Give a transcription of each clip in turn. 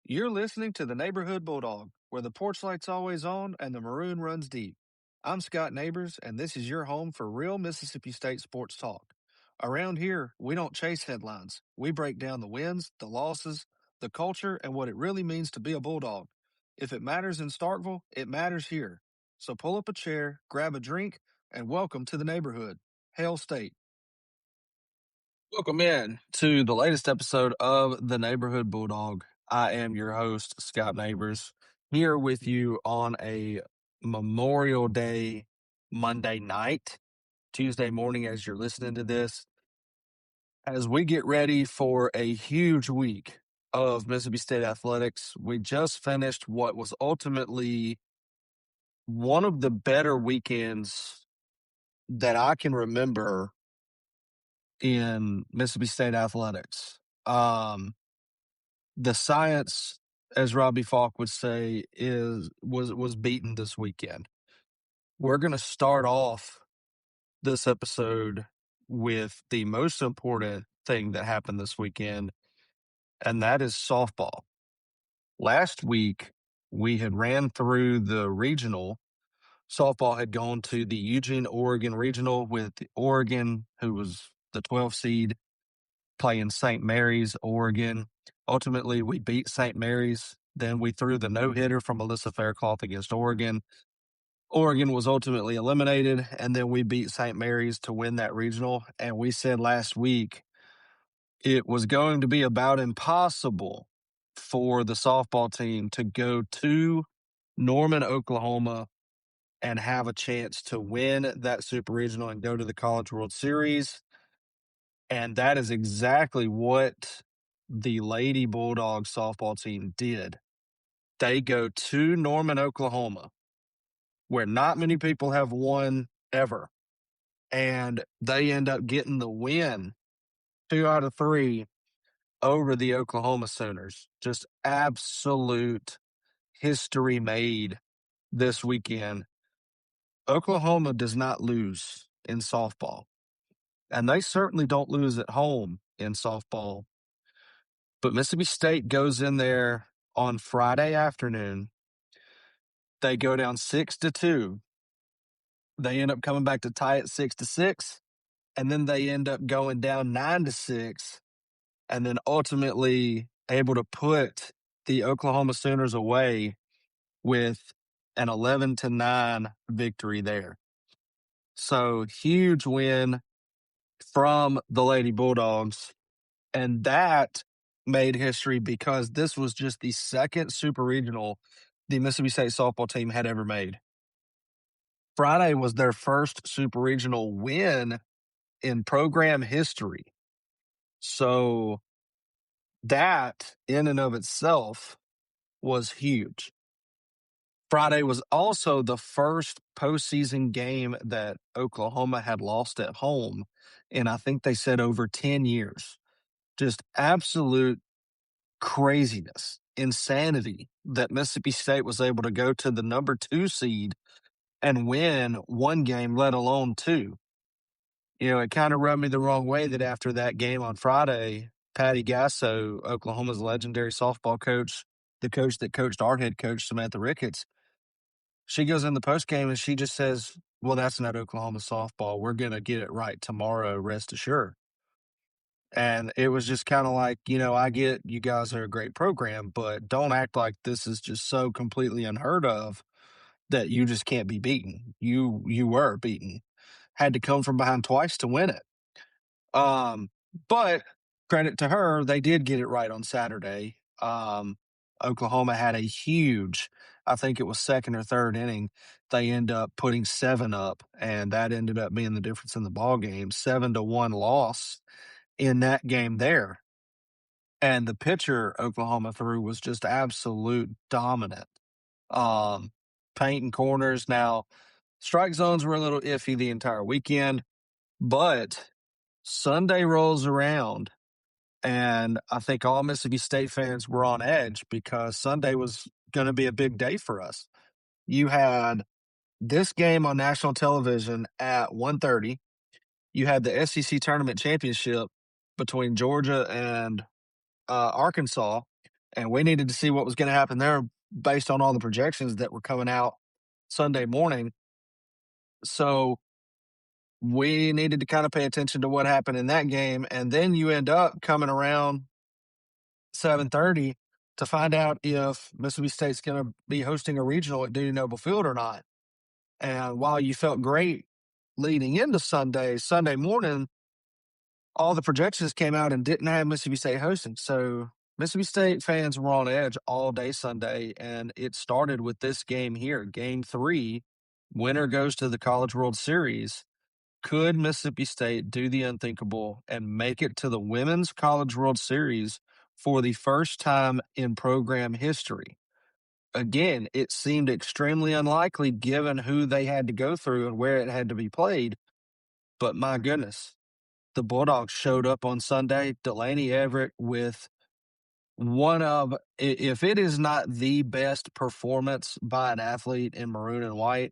You're listening to the Neighborhood Bulldog, where the porch light's always on and the maroon runs deep. I'm Scott Nabors, and this is your home for real Mississippi State sports talk. Around here, we don't chase headlines. We break down the wins, the losses, the culture, and what it really means to be a Bulldog. If it matters in Starkville, it matters here. So pull up a chair, grab a drink, and welcome to the neighborhood. Hail State. Welcome in to the latest episode of the Neighborhood Bulldog. I am your host, Scott Nabors, here with you on a Memorial Day Monday night, Tuesday morning as you're listening to this, as we get ready for a huge week of Mississippi State athletics. We just finished what was ultimately one of the better weekends that I can remember in Mississippi State athletics. The science, as Robbie Falk would say, was beaten this weekend. We're going to start off this episode with the most important thing that happened this weekend, and that is softball. Last week, we had ran through the regional. Softball had gone to the Eugene, Oregon regional with Oregon, who was the 12th seed, playing St. Mary's, Oregon. Ultimately, we beat St. Mary's. Then we threw the no-hitter from Alyssa Faircloth against Oregon. Oregon was ultimately eliminated, and then we beat St. Mary's to win that regional. And we said last week it was going to be about impossible for the softball team to go to Norman, Oklahoma, and have a chance to win that super regional and go to the College World Series. And that is exactly what the Lady Bulldog softball team did. They go to Norman, Oklahoma, where not many people have won ever. And they end up getting the win 2 out of 3 over the Oklahoma Sooners. Just absolute history made this weekend. Oklahoma does not lose in softball, and they certainly don't lose at home in softball. But Mississippi State goes in there on Friday afternoon. They go down 6-2. They end up coming back to tie it 6-6, and then they end up going down 9-6, and then ultimately able to put the Oklahoma Sooners away with an 11-9 victory there. So huge win from the Lady Bulldogs, and that made history because this was just the second super regional the Mississippi State softball team had ever made. Friday was their first super regional win in program history. So that in and of itself was huge. Friday was also the first postseason game that Oklahoma had lost at home in, I think they said, over 10 years. Just absolute craziness, insanity that Mississippi State was able to go to the number 2 seed and win one game, let alone 2. You know, it kind of rubbed me the wrong way that after that game on Friday, Patty Gasso, Oklahoma's legendary softball coach, the coach that coached our head coach, Samantha Ricketts, she goes in the postgame and she just says, well, that's not Oklahoma softball. We're going to get it right tomorrow, rest assured. And it was just kind of like, you know, I get you guys are a great program, but don't act like this is just so completely unheard of that you just can't be beaten. You were beaten. Had to come from behind twice to win it. But credit to her, they did get it right on Saturday. Oklahoma had a huge, I think it was second or third inning. They end up putting 7 up, and that ended up being the difference in the ball game. 7-1 loss in that game there. And the pitcher Oklahoma threw was just absolute dominant. Painting corners. Now, strike zones were a little iffy the entire weekend, but Sunday rolls around, and I think all Mississippi State fans were on edge because Sunday was going to be a big day for us. You had this game on national television at 1:30. You had the SEC tournament championship between Georgia and Arkansas And we needed to see what was going to happen there based on all the projections that were coming out Sunday morning. So we needed to kind of pay attention to what happened in that game. And then you end up coming around 7:30 to find out if Mississippi State's going to be hosting a regional at Duty Noble Field or not. And while you felt great leading into Sunday morning, all the projections came out and didn't have Mississippi State hosting. So Mississippi State fans were on edge all day Sunday, and it started with this game here, Game 3. Winner goes to the College World Series. Could Mississippi State do the unthinkable and make it to the Women's College World Series for the first time in program history? Again, it seemed extremely unlikely given who they had to go through and where it had to be played. But my goodness, the Bulldogs showed up on Sunday. Delaney Everett with one of, if it is not the best performance by an athlete in maroon and white,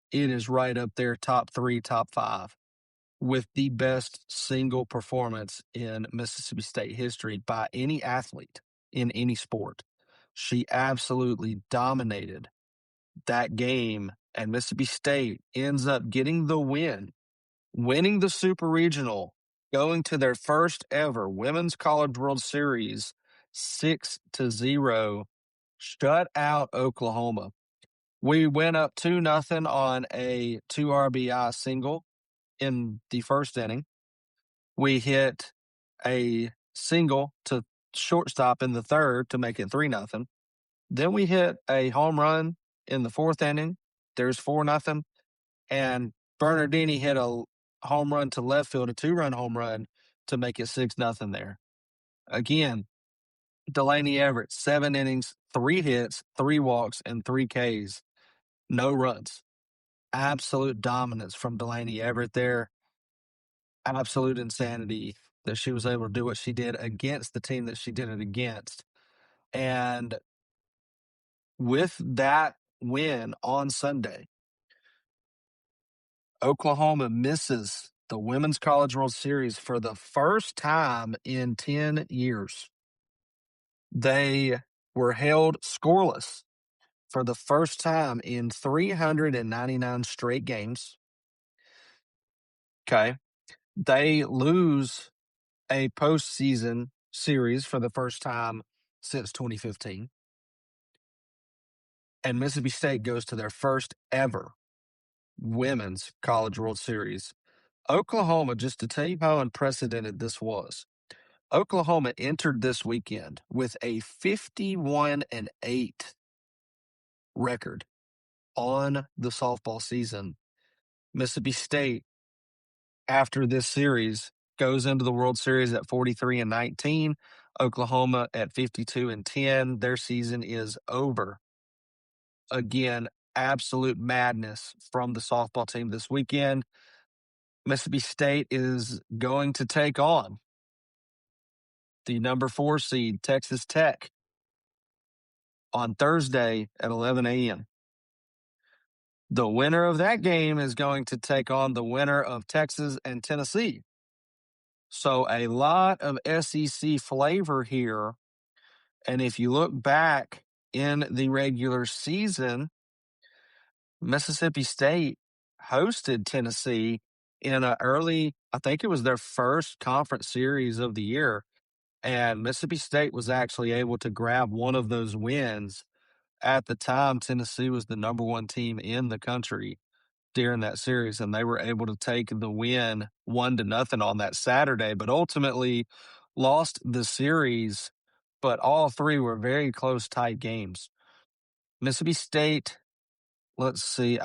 it is right up there, top 3, top 5, with the best single performance in Mississippi State history by any athlete in any sport. She absolutely dominated that game, and Mississippi State ends up getting the win, winning the Super Regional, going to their first ever Women's College World Series 6-0, shut out Oklahoma. We went up 2-0 on a 2 RBI single in the first inning. We hit a single to shortstop in the third to make it 3-0. Then we hit a home run in the fourth inning. There's 4-0. And Bernardini hit a home run to left field, a 2-run home run to make it 6-0 there. Again, Delaney Everett, 7 innings, 3 hits, 3 walks, and 3 Ks. No runs. Absolute dominance from Delaney Everett there. Absolute insanity that she was able to do what she did against the team that she did it against. And with that win on Sunday, Oklahoma misses the Women's College World Series for the first time in 10 years. They were held scoreless for the first time in 399 straight games. Okay. They lose a postseason series for the first time since 2015. And Mississippi State goes to their first ever Women's College World Series. Oklahoma, just to tell you how unprecedented this was, Oklahoma entered this weekend with a 51-8 record on the softball season. Mississippi State, after this series, goes into the World Series at 43-19. Oklahoma at 52-10. Their season is over. Again, absolute madness from the softball team this weekend. Mississippi State is going to take on the number 4 seed, Texas Tech, on Thursday at 11 a.m. The winner of that game is going to take on the winner of Texas and Tennessee. So a lot of SEC flavor here. And if you look back in the regular season, Mississippi State hosted Tennessee in an early, I think it was their first conference series of the year. And Mississippi State was actually able to grab one of those wins. At the time, Tennessee was the number 1 team in the country during that series, and they were able to take the win 1-0 on that Saturday, but ultimately lost the series. But all 3 were very close, tight games. Mississippi State, let's see,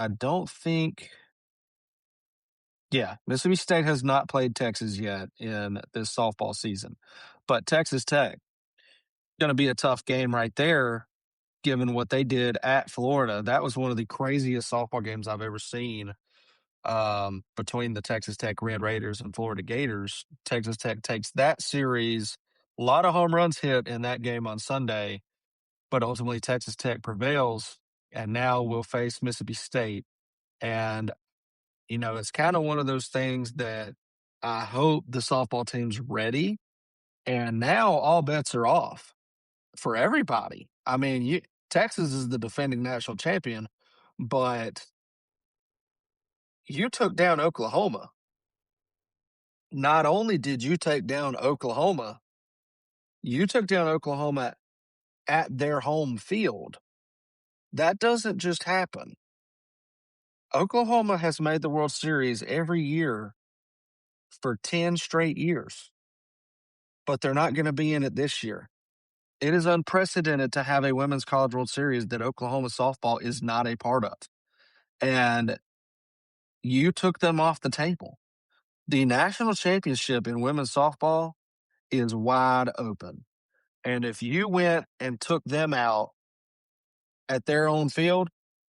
Mississippi State has not played Texas yet in this softball season. But Texas Tech, going to be a tough game right there, given what they did at Florida. That was one of the craziest softball games I've ever seen. Between the Texas Tech Red Raiders and Florida Gators. Texas Tech takes that series. A lot of home runs hit in that game on Sunday, but ultimately Texas Tech prevails, and now we'll face Mississippi State. And, it's kind of one of those things that I hope the softball team's ready, and now all bets are off. for everybody. I mean, Texas is the defending national champion, but you took down Oklahoma. Not only did you take down Oklahoma, you took down Oklahoma at their home field. That doesn't just happen. Oklahoma has made the World Series every year for 10 straight years, but they're not going to be in it this year. It is unprecedented to have a Women's College World Series that Oklahoma softball is not a part of. And you took them off the table. The national championship in women's softball is wide open. And if you went and took them out at their own field,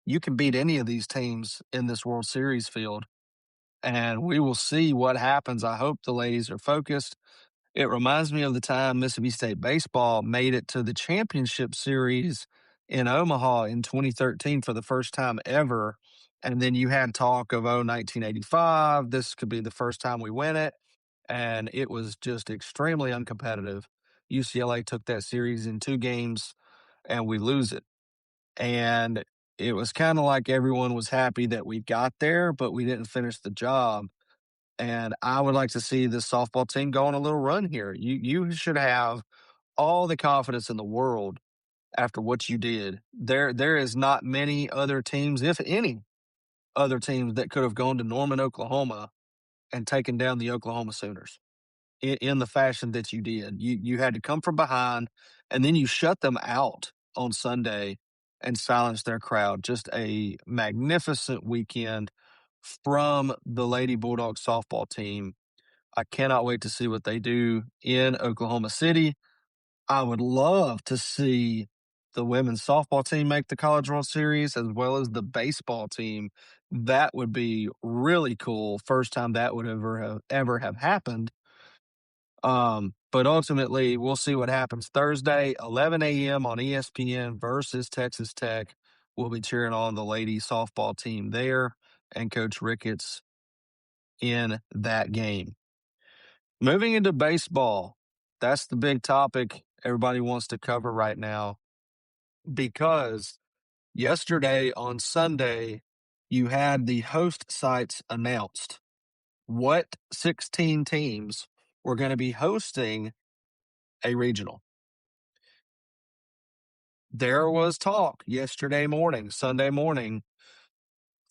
you can beat any of these teams in this World Series field. And we will see what happens. I hope the ladies are focused. It reminds me of the time Mississippi State baseball made it to the championship series in Omaha in 2013 for the first time ever. And then you had talk of, 1985, this could be the first time we win it. And it was just extremely uncompetitive. UCLA took that series in 2 games and we lose it. And it was kind of like everyone was happy that we got there, but we didn't finish the job. And I would like to see this softball team go on a little run here. You should have all the confidence in the world after what you did. There is not many other teams, if any other teams, that could have gone to Norman, Oklahoma and taken down the Oklahoma Sooners in the fashion that you did. You had to come from behind, and then you shut them out on Sunday and silence their crowd. Just a magnificent weekend from the Lady Bulldog softball team. I cannot wait to see what they do in Oklahoma City. I would love to see the women's softball team make the College World Series as well as the baseball team. That would be really cool. First time that would ever have happened. But ultimately, we'll see what happens Thursday, 11 a.m. on ESPN versus Texas Tech. We'll be cheering on the ladies softball team there and Coach Ricketts in that game. Moving into baseball, that's the big topic everybody wants to cover right now, because yesterday on Sunday, you had the host sites announced. What 16 teams were going to be hosting a regional? There was talk yesterday morning, Sunday morning,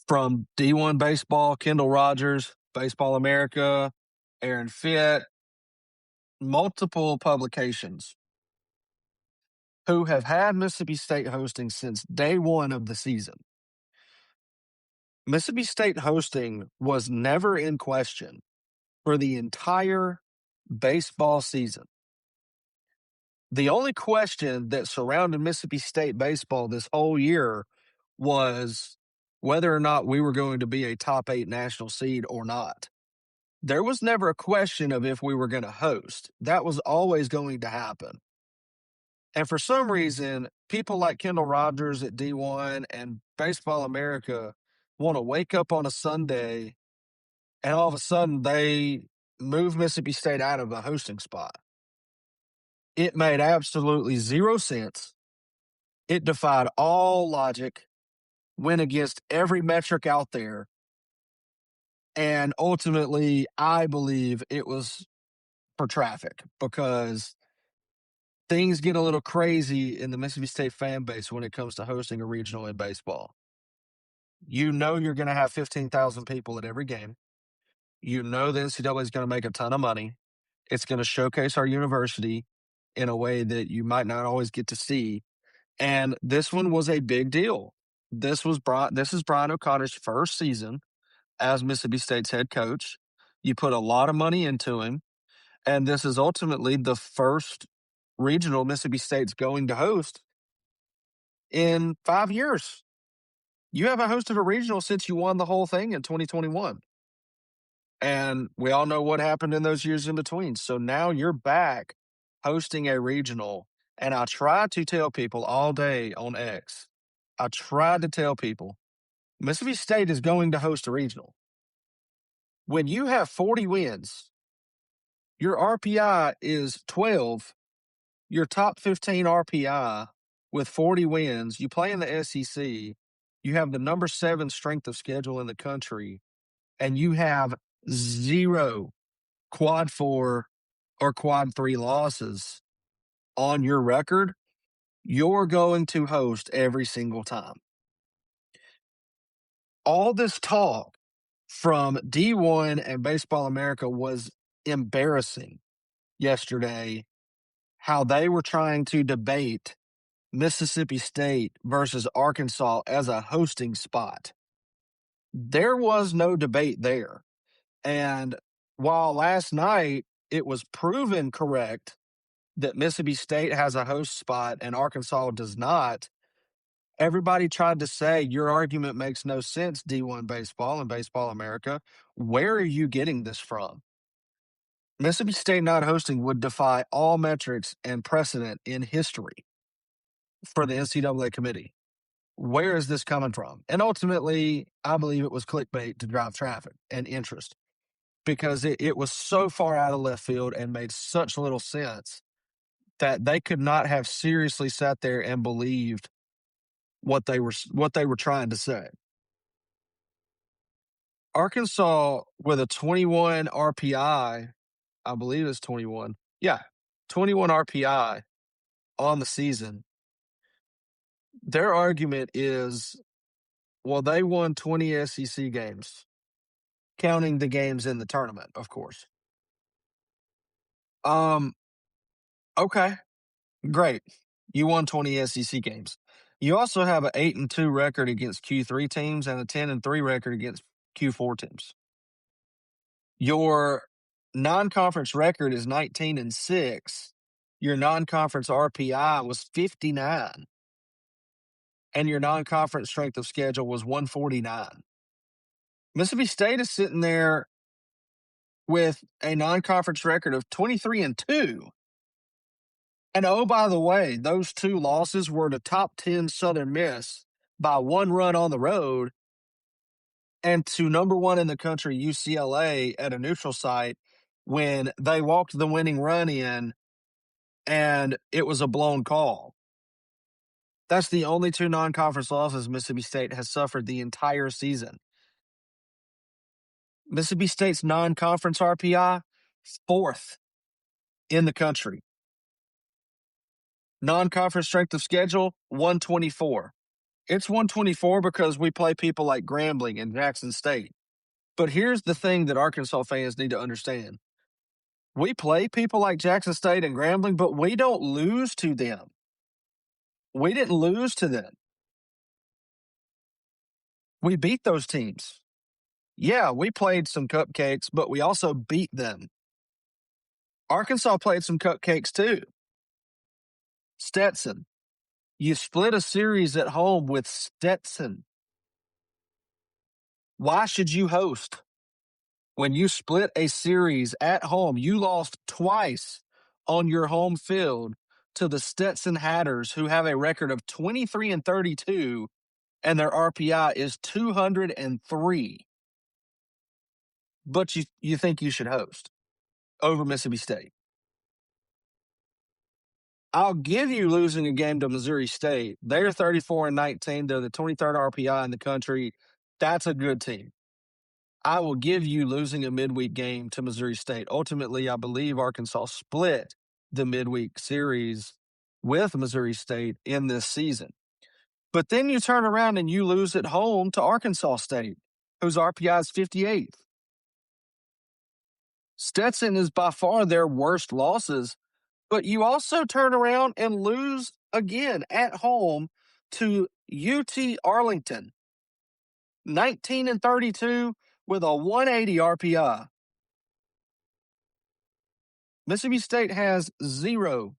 from D1 Baseball, Kendall Rogers, Baseball America, Aaron Fitt, multiple publications who have had Mississippi State hosting since day one of the season. Mississippi State hosting was never in question for the entire baseball season. The only question that surrounded Mississippi State baseball this whole year was whether or not we were going to be a top 8 national seed or not. There was never a question of if we were going to host. That was always going to happen. And for some reason, people like Kendall Rogers at D1 and Baseball America want to wake up on a Sunday and all of a sudden they move Mississippi State out of a hosting spot. It made absolutely zero sense. It defied all logic, went against every metric out there. And ultimately, I believe it was for traffic, because things get a little crazy in the Mississippi State fan base when it comes to hosting a regional in baseball. You know you're going to have 15,000 people at every game. You know the NCAA is going to make a ton of money. It's going to showcase our university in a way that you might not always get to see. And this one was a big deal. This is Brian O'Connor's first season as Mississippi State's head coach. You put a lot of money into him, and this is ultimately the first regional Mississippi State's going to host in 5 years. You haven't hosted a regional since you won the whole thing in 2021. And we all know what happened in those years in between. So now you're back hosting a regional. And I tried to tell people all day on X, I tried to tell people, Mississippi State is going to host a regional. When you have 40 wins, your RPI is 12, Your top 15 RPI with 40 wins. You play in the SEC. You have the number 7 strength of schedule in the country, and you have 0 quad 4 or quad 3 losses on your record. You're going to host every single time. All this talk from D1 and Baseball America was embarrassing yesterday, how they were trying to debate Mississippi State versus Arkansas as a hosting spot. There was no debate there. And while last night it was proven correct that Mississippi State has a host spot and Arkansas does not, everybody tried to say your argument makes no sense, D1 Baseball and Baseball America. Where are you getting this from? Mississippi State not hosting would defy all metrics and precedent in history for the NCAA committee. Where is this coming from? And ultimately, I believe it was clickbait to drive traffic and interest, because it was so far out of left field and made such little sense that they could not have seriously sat there and believed what they were trying to say. Arkansas with a 21 RPI, I believe it's 21. Yeah, 21 RPI on the season. Their argument is, well, they won 20 SEC games, counting the games in the tournament, of course. Okay, great. You won 20 SEC games. You also have an 8-2 record against Q3 teams and a 10-3 record against Q4 teams. Your non-conference record is 19-6. Your non-conference RPI was 59. And your non-conference strength of schedule was 149. Mississippi State is sitting there with a non-conference record of 23-2. And oh, by the way, those 2 losses were to top 10 Southern Miss by 1 run on the road, and to number 1 in the country, UCLA, at a neutral site when they walked the winning run in and it was a blown call. That's the only 2 non-conference losses Mississippi State has suffered the entire season. Mississippi State's non-conference RPI, 4th in the country. Non-conference strength of schedule, 124. It's 124 because we play people like Grambling and Jackson State. But here's the thing that Arkansas fans need to understand. We play people like Jackson State and Grambling, but we don't lose to them. We didn't lose to them. We beat those teams. Yeah, we played some cupcakes, but we also beat them. Arkansas played some cupcakes too. Stetson. You split a series at home with Stetson. Why should you host? When you split a series at home, you lost twice on your home field to the Stetson Hatters, who have a record of 23-32, and their RPI is 203. But you think you should host over Mississippi State. I'll give you losing a game to Missouri State. They're 34-19. They're the 23rd RPI in the country. That's a good team. I will give you losing a midweek game to Missouri State. Ultimately, I believe Arkansas split the midweek series with Missouri State in this season. But then you turn around and you lose at home to Arkansas State, whose RPI is 58th. Stetson is by far their worst losses, but you also turn around and lose again at home to UT Arlington, 19-32 with a 180 RPI. Mississippi State has 0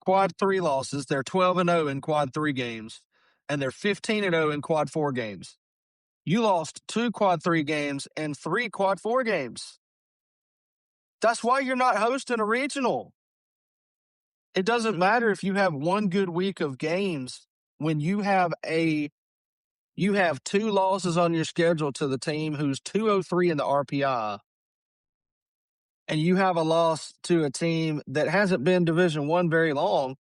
quad 3 losses. They're 12-0 in quad 3 games, and they're 15-0 in quad 4 games. You lost 2 quad 3 games and 3 quad 4 games. That's why you're not hosting a regional. It doesn't matter if you have 1 good week of games when you have 2 losses on your schedule to the team who's 203 in the RPI. and you have a loss to a team that hasn't been Division I very long,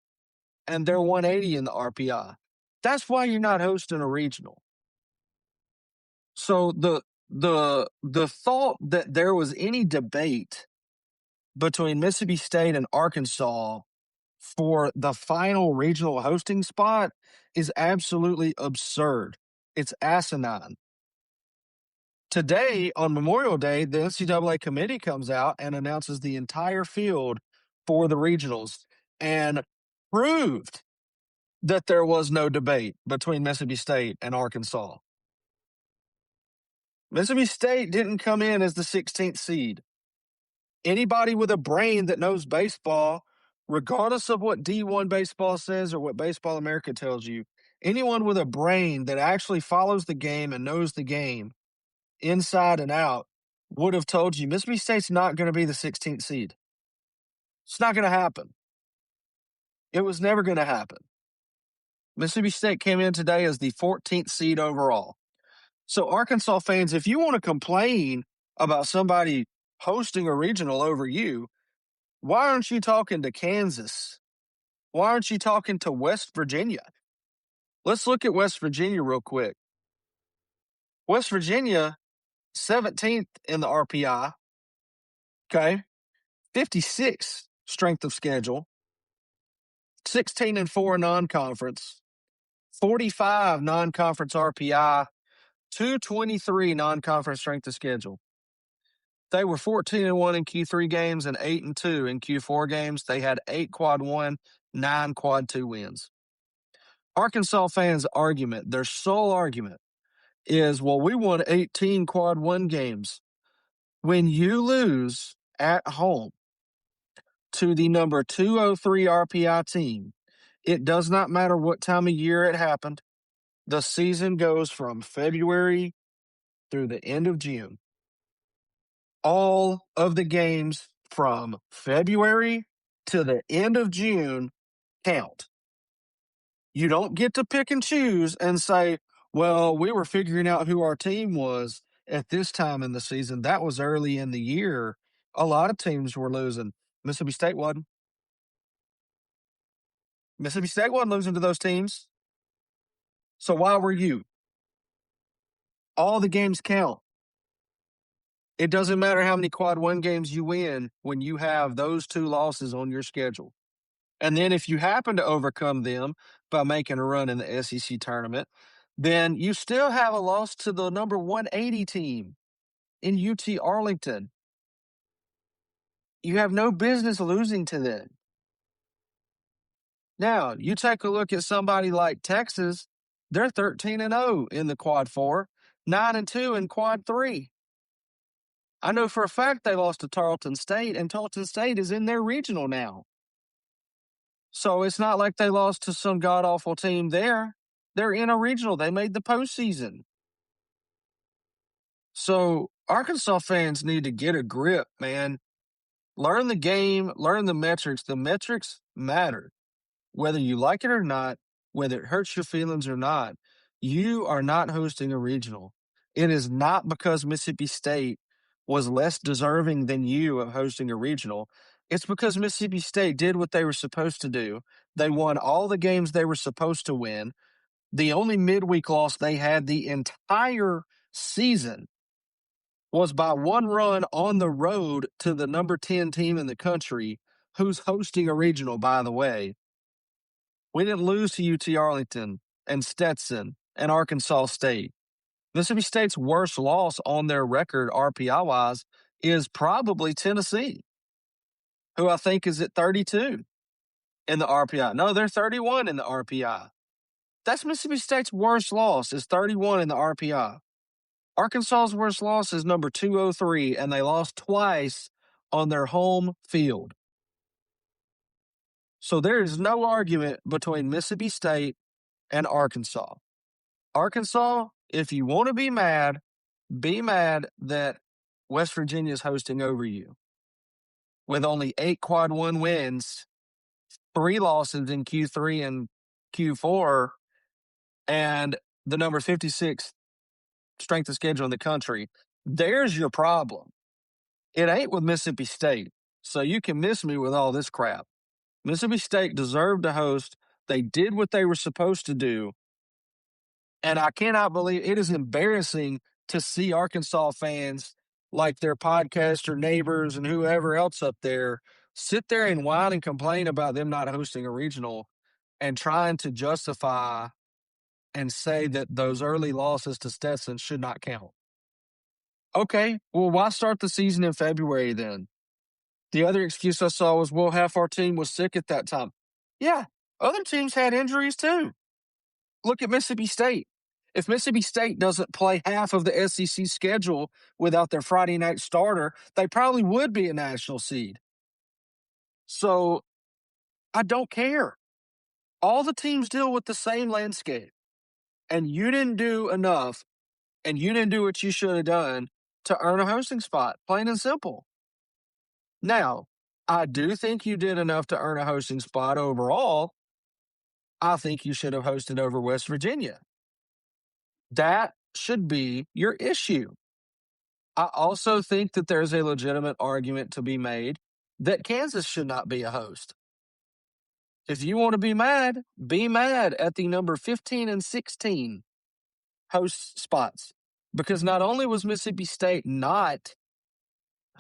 and they're 180 in the RPI. That's why you're not hosting a regional. So the thought that there was any debate between Mississippi State and Arkansas for the final regional hosting spot is absolutely absurd. It's asinine. Today, on Memorial Day, the NCAA committee comes out and announces the entire field for the regionals and proved that there was no debate between Mississippi State and Arkansas. Mississippi State didn't come in as the 16th seed. Anybody with a brain that knows baseball, regardless of what D1 baseball says or what Baseball America tells you, anyone with a brain that actually follows the game and knows the game inside and out would have told you Mississippi State's not going to be the 16th seed. It's not going to happen. It was never going to happen. Mississippi State came in today as the 14th seed overall. So, Arkansas fans, if you want to complain about somebody hosting a regional over you, why aren't you talking to Kansas? Why aren't you talking to West Virginia? Let's look at West Virginia real quick. West Virginia, 17th in the RPI, okay? 56 strength of schedule, 16-4 non-conference, 45 non-conference RPI, 223 non-conference strength of schedule. They were 14-1 in Q3 games and 8-2 in Q4 games. They had 8 quad 1, 9 quad 2 wins. Arkansas fans' argument, their sole argument, is, well, we won 18 quad 1 games. When you lose at home to the number 203 RPI team, it does not matter what time of year it happened. The season goes from February through the end of June. All of the games from February to the end of June count. You don't get to pick and choose and say, well, we were figuring out who our team was at this time in the season. That was early in the year. A lot of teams were losing. Mississippi State wasn't. Mississippi State wasn't losing to those teams. So why were you? All the games count. It doesn't matter how many quad 1 games you win when you have those 2 losses on your schedule. And then if you happen to overcome them by making a run in the SEC tournament, then you still have a loss to the number 180 team in UT Arlington. You have no business losing to them. Now, you take a look at somebody like Texas, they're 13-0 in the quad 4, 9-2 in quad 3. I know for a fact they lost to Tarleton State, and Tarleton State is in their regional now. So it's not like they lost to some god-awful team there. They're in a regional. They made the postseason. So Arkansas fans need to get a grip, man. Learn the game, learn the metrics. The metrics matter. Whether you like it or not, whether it hurts your feelings or not, you are not hosting a regional. It is not because Mississippi State was less deserving than you of hosting a regional. It's because Mississippi State did what they were supposed to do. They won all the games they were supposed to win. The only midweek loss they had the entire season was by 1 run on the road to the number 10 team in the country, who's hosting a regional, by the way. We didn't lose to UT Arlington and Stetson and Arkansas State. Mississippi State's worst loss on their record, RPI-wise, is probably Tennessee, who I think is at 32 in the RPI. No, they're 31 in the RPI. That's Mississippi State's worst loss, is 31 in the RPI. Arkansas's worst loss is number 203, and they lost twice on their home field. So there is no argument between Mississippi State and Arkansas. Arkansas, if you want to be mad that West Virginia is hosting over you. With only 8 quad 1 wins, 3 losses in Q3 and Q4, and the number 56 strength of schedule in the country, there's your problem. It ain't with Mississippi State. So you can miss me with all this crap. Mississippi State deserved to host. They did what they were supposed to do. And I cannot believe it is embarrassing to see Arkansas fans like their podcaster neighbors and whoever else up there sit there and whine and complain about them not hosting a regional and trying to justify and say that those early losses to Stetson should not count. Okay, well, why start the season in February then? The other excuse I saw was, well, half our team was sick at that time. Yeah, other teams had injuries too. Look at Mississippi State. If Mississippi State doesn't play half of the SEC schedule without their Friday night starter, they probably would be a national seed. So I don't care. All the teams deal with the same landscape. And you didn't do enough, and you didn't do what you should have done to earn a hosting spot, plain and simple. Now, I do think you did enough to earn a hosting spot overall. I think you should have hosted over West Virginia. That should be your issue. I also think that there's a legitimate argument to be made that Kansas should not be a host. If you want to be mad at the number 15 and 16 host spots. Because not only was Mississippi State not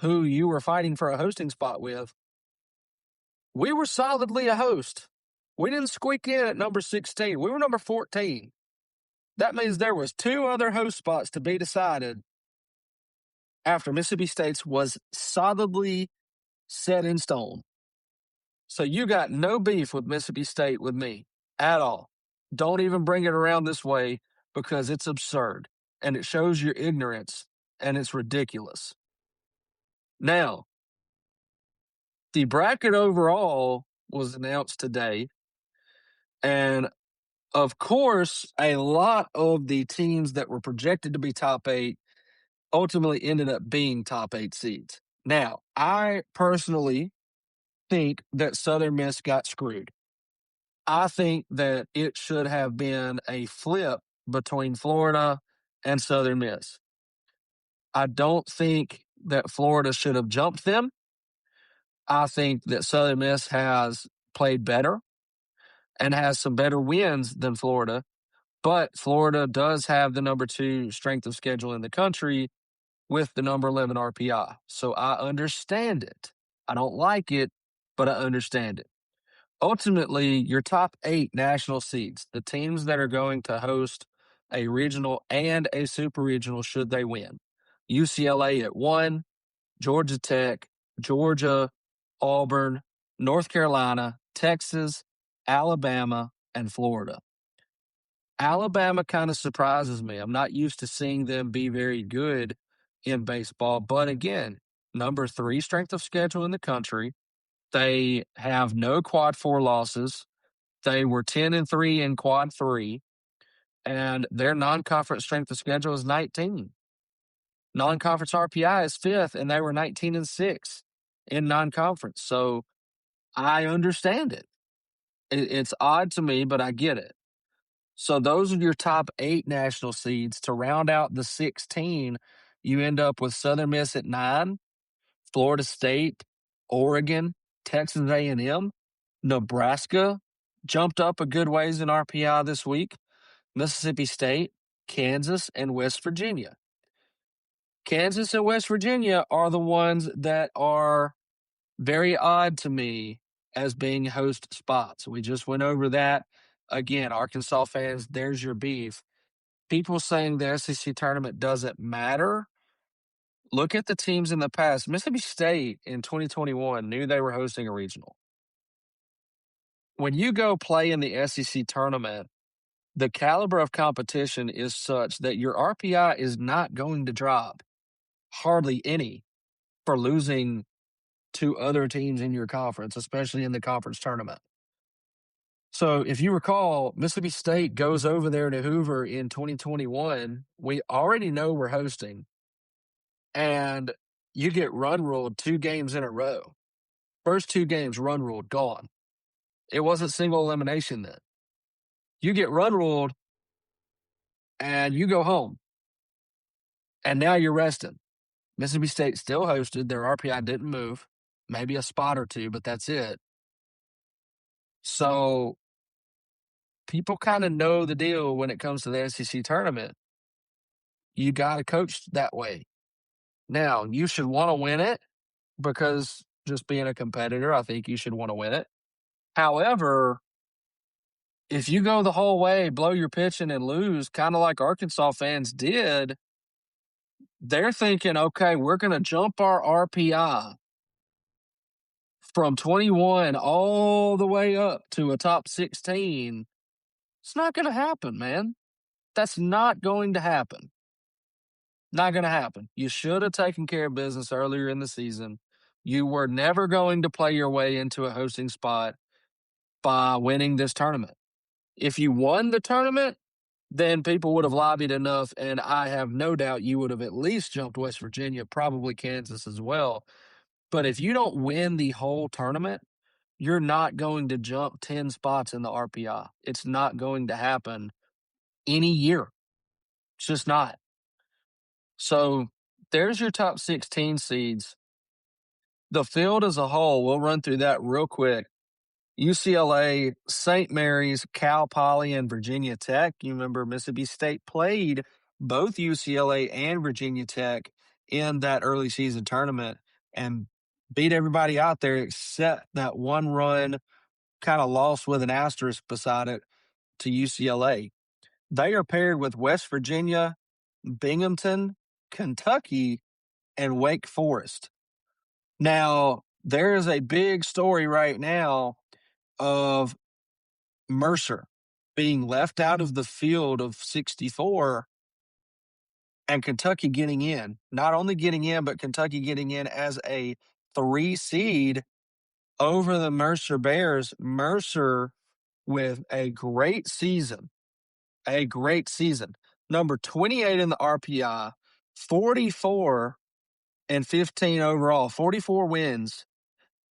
who you were fighting for a hosting spot with, we were solidly a host. We didn't squeak in at number 16. We were number 14. That means there was 2 other host spots to be decided after Mississippi State's was solidly set in stone. So you got no beef with Mississippi State with me at all. Don't even bring it around this way because it's absurd and it shows your ignorance and it's ridiculous. Now, the bracket overall was announced today. And of course, a lot of the teams that were projected to be top 8 ultimately ended up being top 8 seeds. Now, I personally think that Southern Miss got screwed. I think that it should have been a flip between Florida and Southern Miss. I don't think that Florida should have jumped them. I think that Southern Miss has played better and has some better wins than Florida, but Florida does have the number 2 strength of schedule in the country with the number 11 RPI. So I understand it. I don't like it, but I understand it. Ultimately, your top 8 national seeds, the teams that are going to host a regional and a super regional should they win. UCLA at 1, Georgia Tech, Georgia, Auburn, North Carolina, Texas, Alabama, and Florida. Alabama kind of surprises me. I'm not used to seeing them be very good in baseball. But again, number 3 strength of schedule in the country. They have no quad 4 losses. They were 10-3 in quad 3, and their non-conference strength of schedule is 19. Non-conference RPI is 5th, and they were 19-6 in non-conference. So I understand it. It's odd to me, but I get it. So those are your top 8 national seeds. To round out the 16, you end up with Southern Miss at 9, Florida State, Oregon, Texas A&M, Nebraska jumped up a good ways in RPI this week, Mississippi State, Kansas, and West Virginia. Kansas and West Virginia are the ones that are very odd to me as being host spots. We just went over that. Again, Arkansas fans, there's your beef. People saying the SEC tournament doesn't matter. Look at the teams in the past. Mississippi State in 2021 knew they were hosting a regional. When you go play in the SEC tournament, the caliber of competition is such that your RPI is not going to drop hardly any for losing to other teams in your conference, especially in the conference tournament. So if you recall, Mississippi State goes over there to Hoover in 2021. We already know we're hosting, and you get run ruled 2 games in a row. First 2 games, run ruled, gone. It wasn't single elimination then. You get run ruled, and you go home. And now you're resting. Mississippi State still hosted. Their RPI didn't move. Maybe a spot or two, but that's it. So people kind of know the deal when it comes to the SEC tournament. You got to coach that way. Now, you should want to win it because just being a competitor, I think you should want to win it. However, if you go the whole way, blow your pitching and lose, kind of like Arkansas fans did, they're thinking, okay, we're going to jump our RPI from 21 all the way up to a top 16. It's not going to happen, man. That's not going to happen. Not going to happen. You should have taken care of business earlier in the season. You were never going to play your way into a hosting spot by winning this tournament. If you won the tournament, then people would have lobbied enough, and I have no doubt you would have at least jumped West Virginia, probably Kansas as well. But if you don't win the whole tournament, you're not going to jump 10 spots in the RPI. It's not going to happen any year. It's just not. So there's your top 16 seeds. The field as a whole, we'll run through that real quick. UCLA, St. Mary's, Cal Poly, and Virginia Tech. You remember Mississippi State played both UCLA and Virginia Tech in that early season tournament and beat everybody out there except that one run kind of loss with an asterisk beside it to UCLA. They are paired with West Virginia, Binghamton, Kentucky, and Wake Forest. Now, there is a big story right now of Mercer being left out of the field of 64 and Kentucky getting in. Not only getting in, but Kentucky getting in as a 3 seed over the Mercer Bears. Mercer with a great season. Number 28 in the RPI, 44 and 15 overall, 44 wins.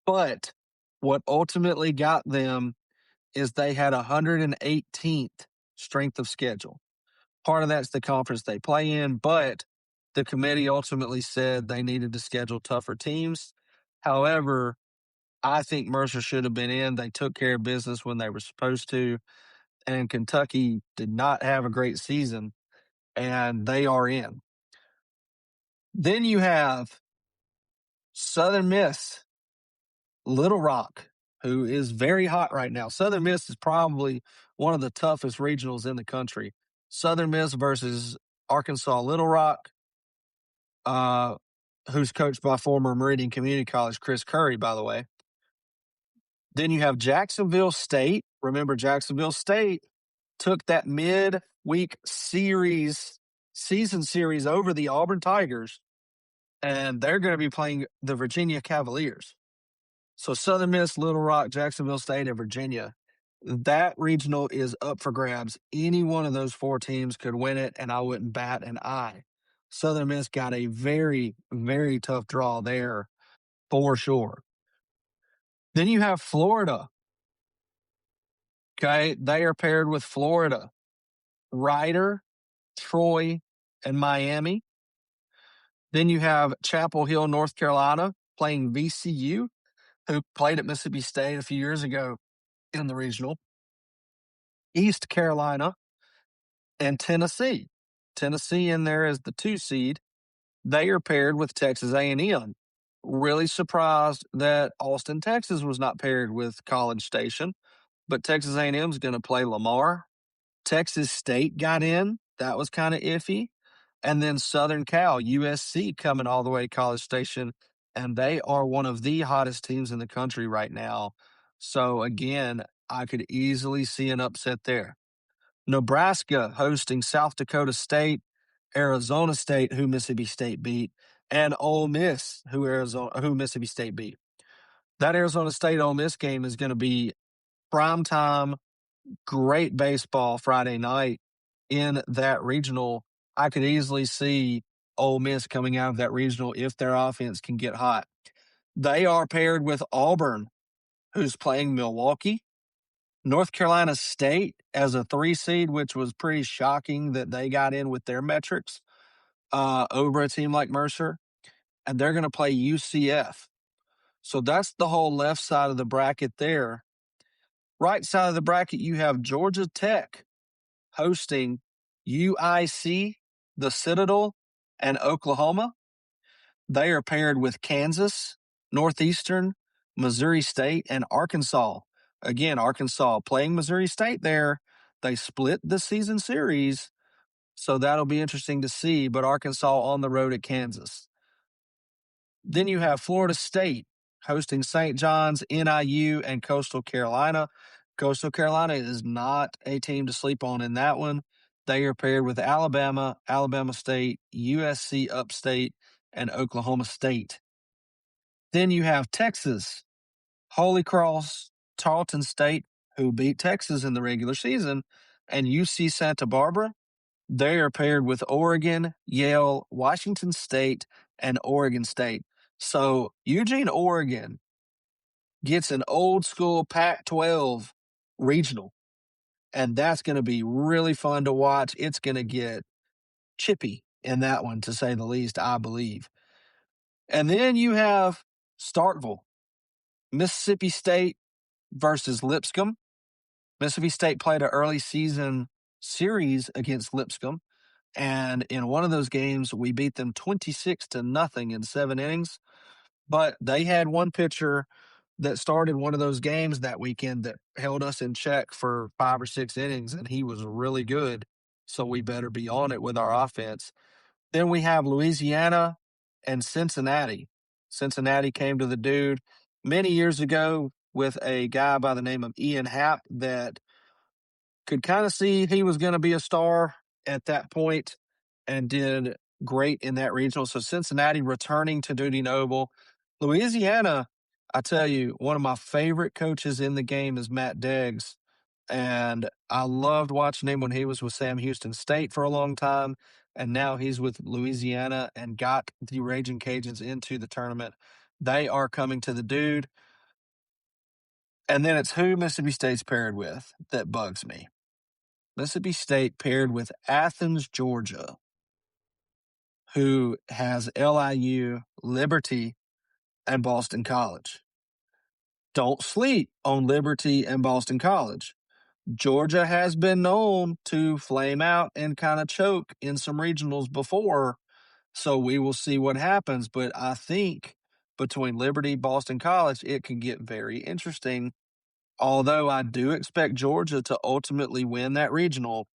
But what ultimately got them is they had 118th strength of schedule. Part of that's the conference they play in, but the committee ultimately said they needed to schedule tougher teams. However, I think Mercer should have been in. They took care of business when they were supposed to, and Kentucky did not have a great season, and they are in. Then you have Southern Miss, Little Rock, who is very hot right now. Southern Miss is probably one of the toughest regionals in the country. Southern Miss versus Arkansas Little Rock, who's coached by former Meridian Community College Chris Curry, by the way. Then you have Jacksonville State. Remember, Jacksonville State took that mid-week season series over the Auburn Tigers, and they're going to be playing the Virginia Cavaliers. So Southern Miss, Little Rock, Jacksonville State, and Virginia. That regional is up for grabs. Any one of those 4 teams could win it, and I wouldn't bat an eye. Southern Miss got a very, very tough draw there for sure. Then you have Florida. Okay, they are paired with Florida, Rider, Troy, and Miami. Then you have Chapel Hill, North Carolina, playing VCU, who played at Mississippi State a few years ago in the regional. East Carolina, and Tennessee. Tennessee in there as the 2 seed. They are paired with Texas A&M. Really surprised that Austin, Texas was not paired with College Station, but Texas A&M is going to play Lamar. Texas State got in. That was kind of iffy. And then Southern Cal, USC coming all the way to College Station, and they are one of the hottest teams in the country right now. So, again, I could easily see an upset there. Nebraska hosting South Dakota State, Arizona State, who Mississippi State beat, and Ole Miss, who Mississippi State beat. That Arizona State-Ole Miss game is going to be prime time, great baseball Friday night in that regional. I could easily see Ole Miss coming out of that regional if their offense can get hot. They are paired with Auburn, who's playing Milwaukee. North Carolina State as a 3 seed, which was pretty shocking that they got in with their metrics over a team like Mercer. and they're going to play UCF. So that's the whole left side of the bracket there. Right side of the bracket, you have Georgia Tech hosting UIC, the Citadel, and Oklahoma. They are paired with Kansas, Northeastern, Missouri State, and Arkansas. Again, Arkansas playing Missouri State there. They split the season series, so that'll be interesting to see, but Arkansas on the road at Kansas. Then you have Florida State hosting St. John's, NIU, and Coastal Carolina. Coastal Carolina is not a team to sleep on in that one. They are paired with Alabama, Alabama State, USC Upstate, and Oklahoma State. Then you have Texas, Holy Cross, Tarleton State, who beat Texas in the regular season, and UC Santa Barbara. They are paired with Oregon, Yale, Washington State, and Oregon State. So Eugene, Oregon gets an old school Pac-12 regional, and that's going to be really fun to watch. It's going to get chippy in that one, to say the least, I believe. And then you have Starkville, Mississippi State versus Lipscomb. Mississippi State played an early season series against Lipscomb, and in one of those games, we beat them 26-0 in 7 innings. But they had one pitcher that started one of those games that weekend that held us in check for 5 or 6 innings, and he was really good. So we better be on it with our offense. Then we have Louisiana and Cincinnati. Cincinnati came to the dude many years ago with a guy by the name of Ian Happ that could kind of see he was going to be a star at that point and did great in that regional. So Cincinnati returning to Dudy Noble. Louisiana, I tell you, one of my favorite coaches in the game is Matt Deggs. And I loved watching him when he was with Sam Houston State for a long time. And now he's with Louisiana and got the Raging Cajuns into the tournament. They are coming to the dude. And then it's who Mississippi State's paired with that bugs me. Mississippi State paired with Athens, Georgia, who has LIU, Liberty, and Boston College. Don't sleep on Liberty and Boston College. Georgia has been known to flame out and kind of choke in some regionals before, so we will see what happens. But I think between Liberty, Boston College, it can get very interesting. Although I do expect Georgia to ultimately win that regional.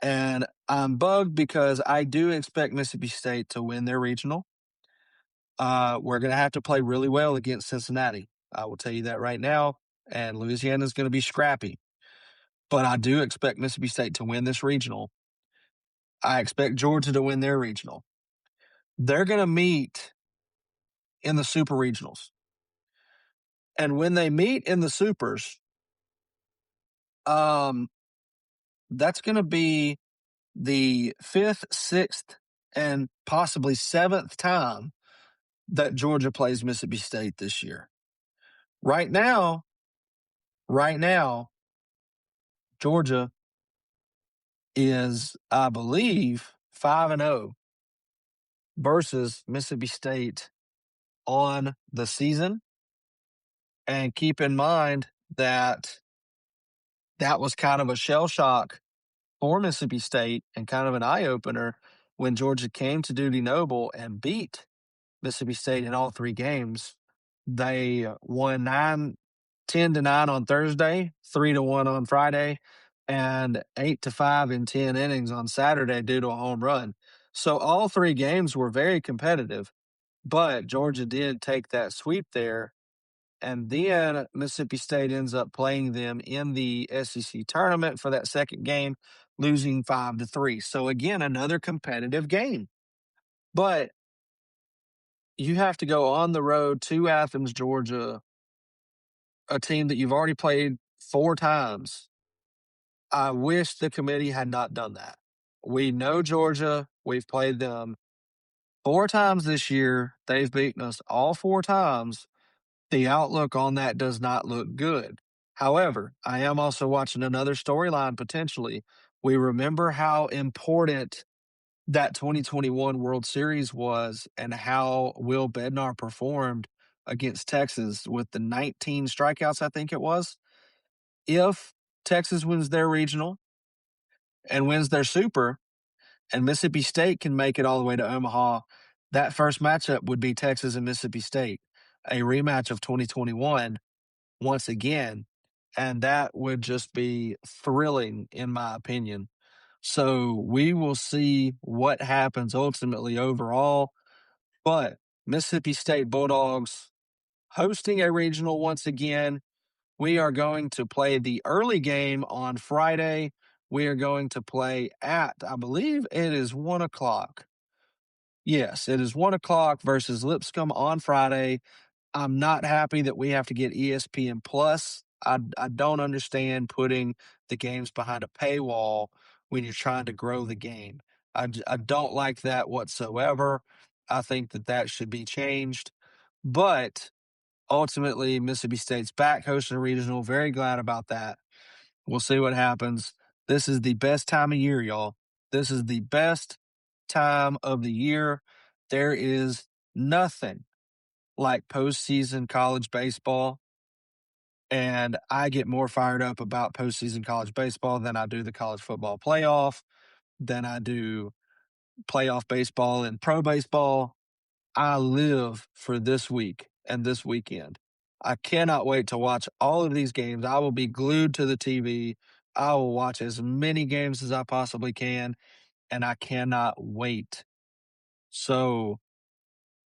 And I'm bugged because I do expect Mississippi State to win their regional. We're going to have to play really well against Cincinnati. I will tell you that right now. And Louisiana is going to be scrappy. But I do expect Mississippi State to win this regional. I expect Georgia to win their regional. They're going to meet in the super regionals. And when they meet in the supers, that's going to be the 5th, 6th, and possibly 7th time that Georgia plays Mississippi State this year. Right now, Georgia is, I believe, 5-0 versus Mississippi State on the season. And keep in mind that that was kind of a shell shock for Mississippi State and kind of an eye-opener when Georgia came to Dudy Noble and beat Mississippi State in all 3 games. They won 10-9 on Thursday, 3-1 on Friday, and 8-5 in 10 innings on Saturday due to a home run. So all 3 games were very competitive, but Georgia did take that sweep there. And then Mississippi State ends up playing them in the SEC tournament for that second game, losing 5-3. So again, another competitive game. But you have to go on the road to Athens, Georgia, a team that you've already played 4 times. I wish the committee had not done that. We know Georgia. We've played them 4 times this year. They've beaten us all 4 times. The outlook on that does not look good. However, I am also watching another storyline potentially. We remember how important that 2021 World Series was and how Will Bednar performed against Texas with the 19 strikeouts, I think it was. If Texas wins their regional and wins their super, and Mississippi State can make it all the way to Omaha, that first matchup would be Texas and Mississippi State, a rematch of 2021 once again. And that would just be thrilling, in my opinion. So we will see what happens ultimately overall. But Mississippi State Bulldogs hosting a regional once again. We are going to play the early game on Friday. We are going to play at, I believe it is 1 o'clock. Yes, it is 1 o'clock versus Lipscomb on Friday. I'm not happy that we have to get ESPN Plus. I don't understand putting the games behind a paywall when you're trying to grow the game. I don't like that whatsoever. I think that should be changed. But ultimately, Mississippi State's back hosting a regional. Very glad about that. We'll see what happens. This is the best time of year, y'all. This is the best time of the year. There is nothing like postseason college baseball. And I get more fired up about postseason college baseball than I do the college football playoff, than I do playoff baseball and pro baseball. I live for this week and this weekend. I cannot wait to watch all of these games. I will be glued to the TV. I will watch as many games as I possibly can, and I cannot wait. So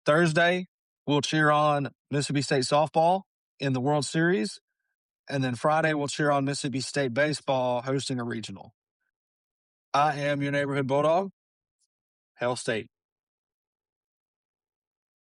Thursday, we'll cheer on Mississippi State softball in the World Series, and then Friday, we'll cheer on Mississippi State baseball hosting a regional. I am your neighborhood Bulldog, Hell State.